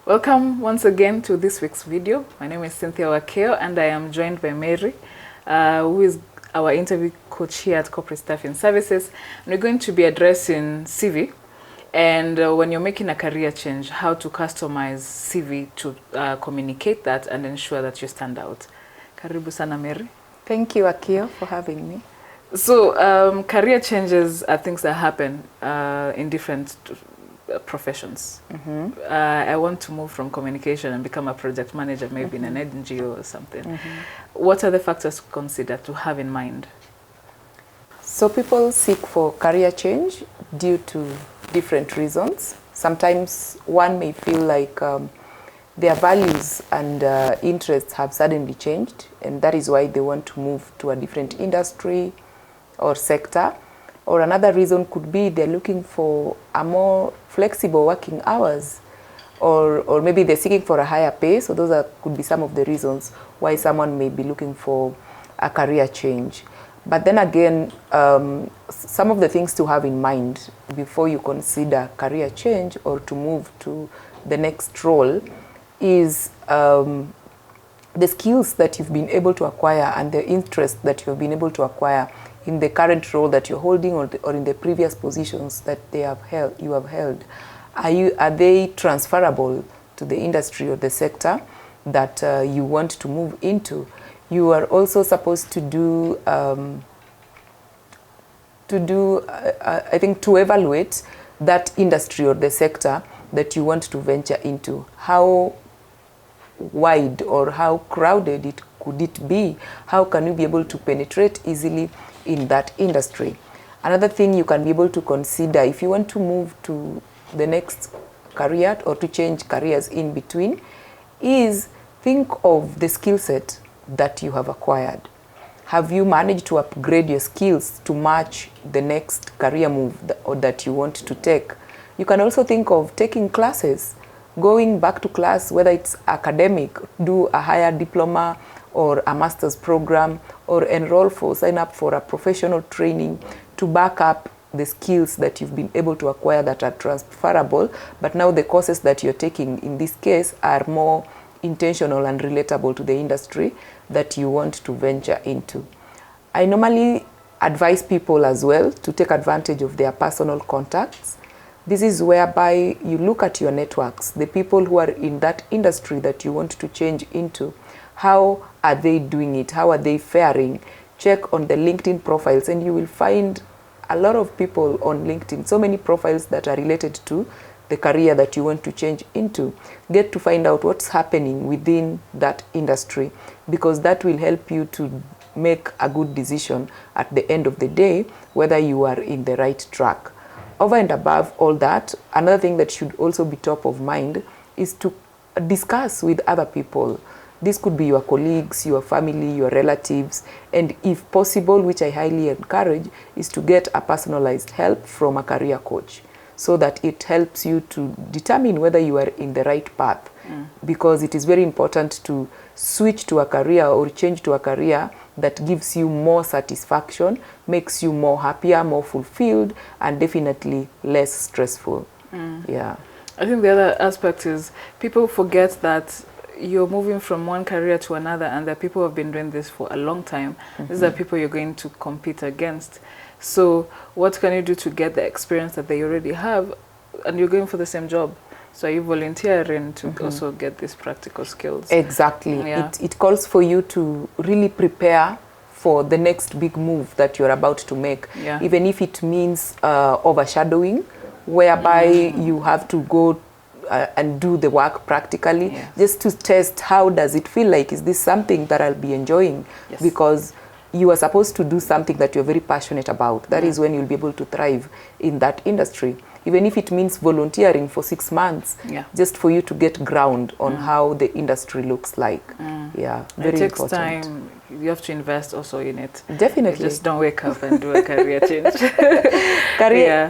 Welcome once again to this week's video. My name is Cynthia Wakeo and I am joined by Mary, who is our interview coach here at Corporate Staffing Services. And we're going to be addressing CV and when you're making a career change, how to customize CV to communicate that and ensure that you stand out. Karibu sana, Mary. Thank you, Akio, for having me. So career changes are things that happen in different professions. I want to move from communication and become a project manager, maybe in an NGO or something. What are the factors to consider, to have in mind? So people seek for career change due to different reasons. Sometimes one may feel like their values and interests have suddenly changed, and that is why they want to move to a different industry or sector. Or another reason could be they're looking for a more flexible working hours, or maybe they're seeking for a higher pay. So those could be some of the reasons why someone may be looking for a career change. But then again, some of the things to have in mind before you consider career change or to move to the next role is the skills that you've been able to acquire and the interest that you've been able to acquire in the current role that you're holding or in the previous positions that you have held. Are they transferable to the industry or the sector that you want to move into? You are also supposed to do I think to evaluate that industry or the sector that you want to venture into. How wide or how crowded could it be? How can you be able to penetrate easily in that industry? Another thing you can be able to consider if you want to move to the next career or to change careers in between is think of the skill set that you have acquired. Have you managed to upgrade your skills to match the next career move that you want to take? You can also think of taking classes, going back to class, whether it's academic, do a higher diploma or a master's program, or sign up for a professional training to back up the skills that you've been able to acquire that are transferable, but now the courses that you're taking in this case are more intentional and relatable to the industry that you want to venture into. I normally advise people as well to take advantage of their personal contacts. This is whereby you look at your networks, the people who are in that industry that you want to change into. How are they doing it? How are they faring? Check on the LinkedIn profiles and you will find a lot of people on LinkedIn, so many profiles that are related to the career that you want to change into. Get to find out what's happening within that industry, because that will help you to make a good decision at the end of the day, whether you are in the right track. Over and above all that, another thing that should also be top of mind is to discuss with other people. This could be your colleagues, your family, your relatives, and if possible, which I highly encourage, is to get a personalized help from a career coach so that it helps you to determine whether you are in the right path. Because it is very important to switch to a career or change to a career that gives you more satisfaction, makes you more happier, more fulfilled, and definitely less stressful. Yeah. I think the other aspect is people forget that you're moving from one career to another and that people have been doing this for a long time. These are people you're going to compete against. So what can you do to get the experience that they already have and you're going for the same job? So are you volunteering to also get these practical skills? Exactly. Yeah. It calls for you to really prepare for the next big move that you're about to make. Yeah. Even if it means overshadowing, whereby you have to go and do the work practically, just to test how does it feel like. Is this something that I'll be enjoying? Yes. Because you are supposed to do something that you're very passionate about. That is when you'll be able to thrive in that industry. Even if it means volunteering for 6 months, just for you to get ground on how the industry looks like. Yeah, very important. It takes time. You have to invest also in it. Definitely. You just don't wake up and do a career change.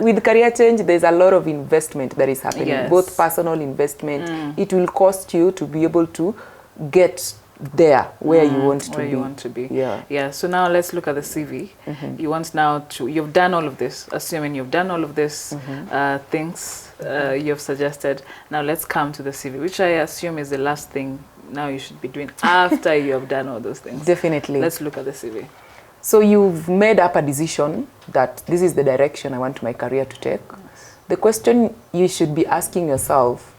With career change, there's a lot of investment that is happening, both personal investment. It will cost you to be able to get there where you want to be. Yeah. So now let's look at the CV. You want now to, you've done all of this, assuming you've done all of this things you have suggested. Now let's come to the CV, which I assume is the last thing now you should be doing after you have done all those things. Definitely. Let's look at the CV. So you've made up a decision that this is the direction I want my career to take. Yes. The question you should be asking yourself,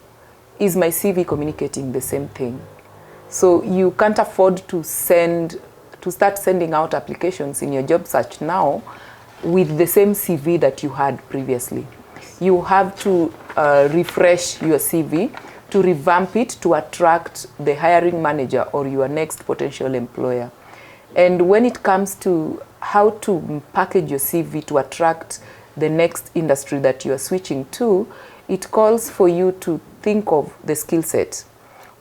is my CV communicating the same thing? So you can't afford to start sending out applications in your job search now with the same CV that you had previously. You have to refresh your CV, to revamp it to attract the hiring manager or your next potential employer. And when it comes to how to package your CV to attract the next industry that you are switching to, it calls for you to think of the skill set.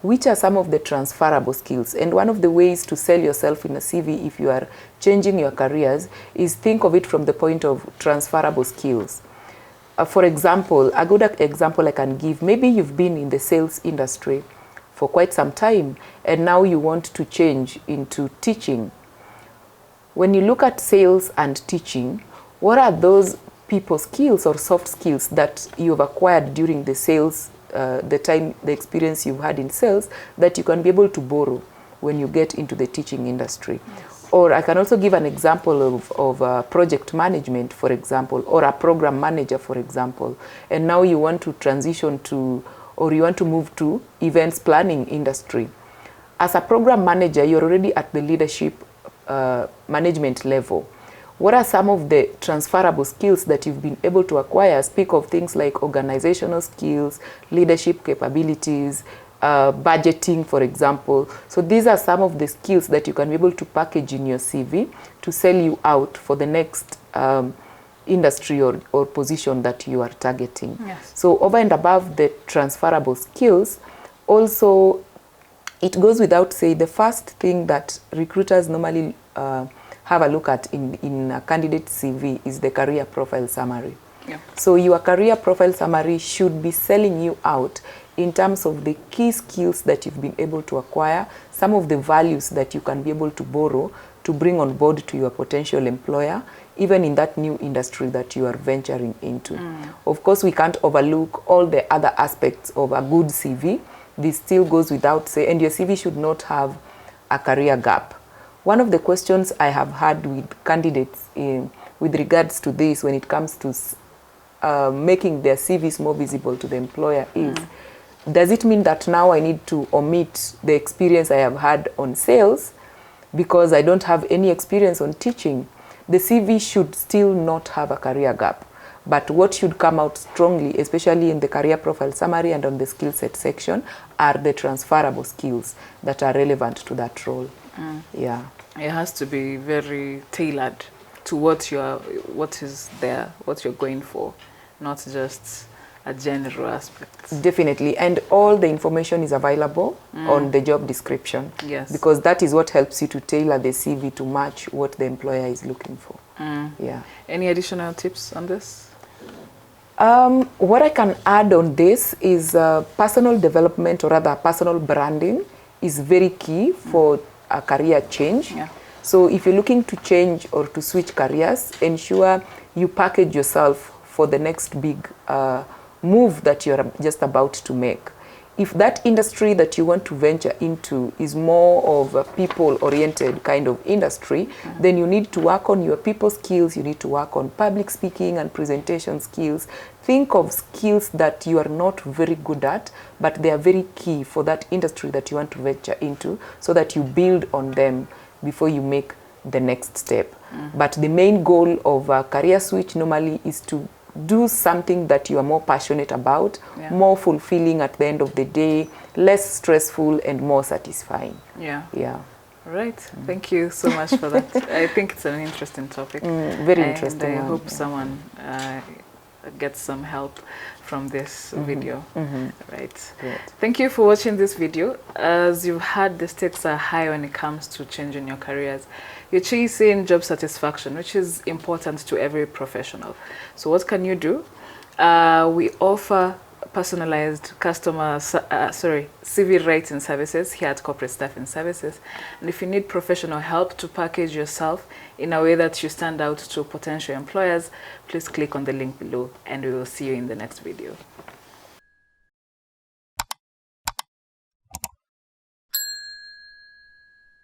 Which are some of the transferable skills? And one of the ways to sell yourself in a CV if you are changing your careers is think of it from the point of transferable skills. For example, a good example I can give, maybe you've been in the sales industry for quite some time and now you want to change into teaching. When you look at sales and teaching, what are those people skills or soft skills that you've acquired during the sales, the experience you've had in sales that you can be able to borrow when you get into the teaching industry? Yes. Or I can also give an example of project management, for example, or a program manager, for example. And now you want to transition to, or you want to move to events planning industry. As a program manager, you're already at the leadership management level. What are some of the transferable skills that you've been able to acquire? Speak of things like organizational skills, leadership capabilities, budgeting, for example. So these are some of the skills that you can be able to package in your CV to sell you out for the next industry or position that you are targeting. Yes. So over and above the transferable skills, also it goes without saying, the first thing that recruiters normally have a look at in a candidate CV is the career profile summary. Yeah. So your career profile summary should be selling you out in terms of the key skills that you've been able to acquire, some of the values that you can be able to borrow to bring on board to your potential employer, even in that new industry that you are venturing into. Of course, we can't overlook all the other aspects of a good CV. This still goes without saying, and your CV should not have a career gap. One of the questions I have had with candidates with regards to this when it comes to making their CVs more visible to the employer is, does it mean that now I need to omit the experience I have had on sales because I don't have any experience on teaching? The CV should still not have a career gap. But what should come out strongly, especially in the career profile summary and on the skill set section, are the transferable skills that are relevant to that role. Yeah. It has to be very tailored to what you're going for, not just a general aspect. Definitely, and all the information is available on the job description. Yes. Because that is what helps you to tailor the CV to match what the employer is looking for. Yeah. Any additional tips on this? What I can add on this is personal development, or rather personal branding is very key for a career change. Yeah. So if you're looking to change or to switch careers, ensure you package yourself for the next big move that you're just about to make. If that industry that you want to venture into is more of a people-oriented kind of industry, then you need to work on your people skills, you need to work on public speaking and presentation skills. Think of skills that you are not very good at, but they are very key for that industry that you want to venture into, so that you build on them before you make the next step. But the main goal of a career switch normally is to do something that you are more passionate about, more fulfilling at the end of the day, less stressful and more satisfying. Yeah. Yeah. Right. Thank you so much for that. I think it's an interesting topic. Very interesting. And I hope someone gets some help from this video. Right. Great. Thank you for watching this video. As you've heard, the stakes are high when it comes to changing your careers. You're chasing job satisfaction, which is important to every professional. So what can you do? We offer personalized CV writing services here at Corporate Staffing Services. And if you need professional help to package yourself in a way that you stand out to potential employers, please click on the link below and we will see you in the next video.